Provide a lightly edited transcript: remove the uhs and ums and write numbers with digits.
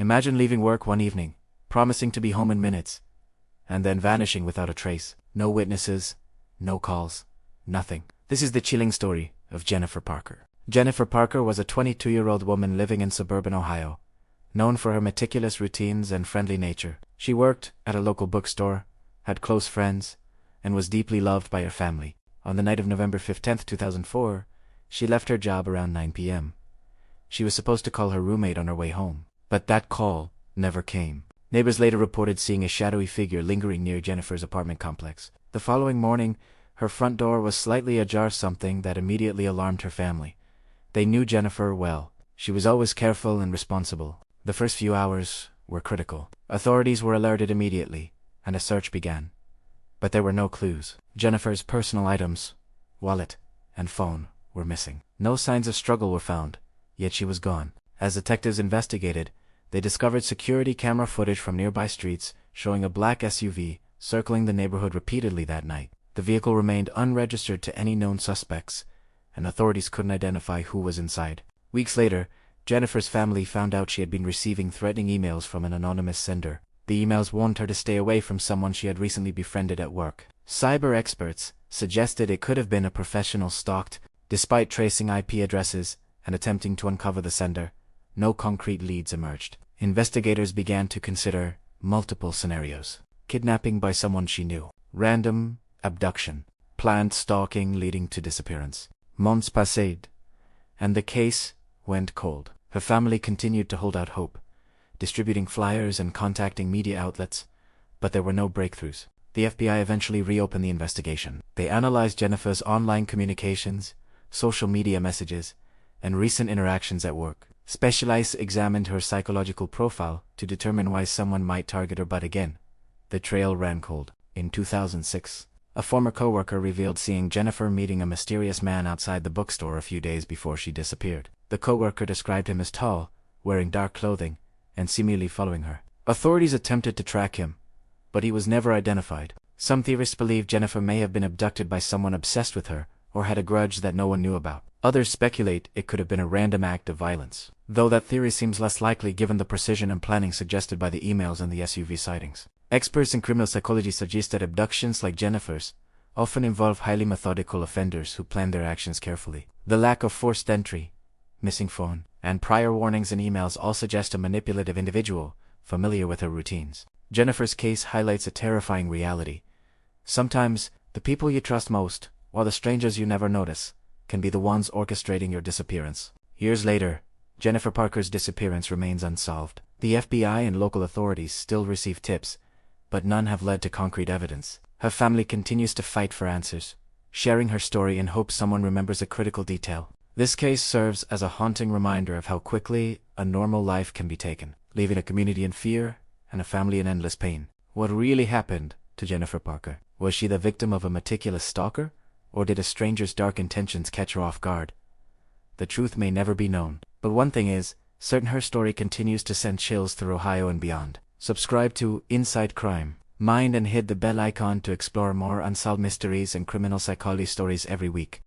Imagine leaving work one evening, promising to be home in minutes, and then vanishing without a trace. No witnesses, no calls, nothing. This is the chilling story of Jennifer Parker. Jennifer Parker was a 22-year-old woman living in suburban Ohio, known for her meticulous routines and friendly nature. She worked at a local bookstore, had close friends, and was deeply loved by her family. On the night of November 15, 2004, she left her job around 9 p.m. She was supposed to call her roommate on her way home, but that call never came. Neighbors later reported seeing a shadowy figure lingering near Jennifer's apartment complex. The following morning, her front door was slightly ajar, something that immediately alarmed her family. They knew Jennifer well. She was always careful and responsible. The first few hours were critical. Authorities were alerted immediately, and a search began. But there were no clues. Jennifer's personal items, wallet, and phone were missing. No signs of struggle were found, yet she was gone. As detectives investigated, they discovered security camera footage from nearby streets showing a black SUV circling the neighborhood repeatedly that night. The vehicle remained unregistered to any known suspects, and authorities couldn't identify who was inside. Weeks later, Jennifer's family found out she had been receiving threatening emails from an anonymous sender. The emails warned her to stay away from someone she had recently befriended at work. Cyber experts suggested it could have been a professional stalked. Despite tracing IP addresses and attempting to uncover the sender, no concrete leads emerged. Investigators began to consider multiple scenarios: kidnapping by someone she knew, random abduction, planned stalking leading to disappearance. Months passed, and the case went cold. Her family continued to hold out hope, distributing flyers and contacting media outlets, but there were no breakthroughs. The FBI eventually reopened the investigation. They analyzed Jennifer's online communications, social media messages, and recent interactions at work. Specialists examined her psychological profile to determine why someone might target her, but again, the trail ran cold. In 2006, a former coworker revealed seeing Jennifer meeting a mysterious man outside the bookstore a few days before she disappeared. The coworker described him as tall, wearing dark clothing, and seemingly following her. Authorities attempted to track him, but he was never identified. Some theorists believe Jennifer may have been abducted by someone obsessed with her or had a grudge that no one knew about. Others speculate it could have been a random act of violence, though that theory seems less likely given the precision and planning suggested by the emails and the SUV sightings. Experts in criminal psychology suggest that abductions like Jennifer's often involve highly methodical offenders who plan their actions carefully. The lack of forced entry, missing phone, and prior warnings and emails all suggest a manipulative individual familiar with her routines. Jennifer's case highlights a terrifying reality. Sometimes, the people you trust most, while the strangers you never notice, can be the ones orchestrating your disappearance. Years later, Jennifer Parker's disappearance remains unsolved. The FBI and local authorities still receive tips, but none have led to concrete evidence. Her family continues to fight for answers, sharing her story in hopes someone remembers a critical detail. This case serves as a haunting reminder of how quickly a normal life can be taken, leaving a community in fear and a family in endless pain. What really happened to Jennifer Parker? Was she the victim of a meticulous stalker, or did a stranger's dark intentions catch her off guard? The truth may never be known, but one thing is certain: her story continues to send chills through Ohio and beyond. Subscribe to Inside Crime. Mind and hit the bell icon to explore more unsolved mysteries and criminal psychology stories every week.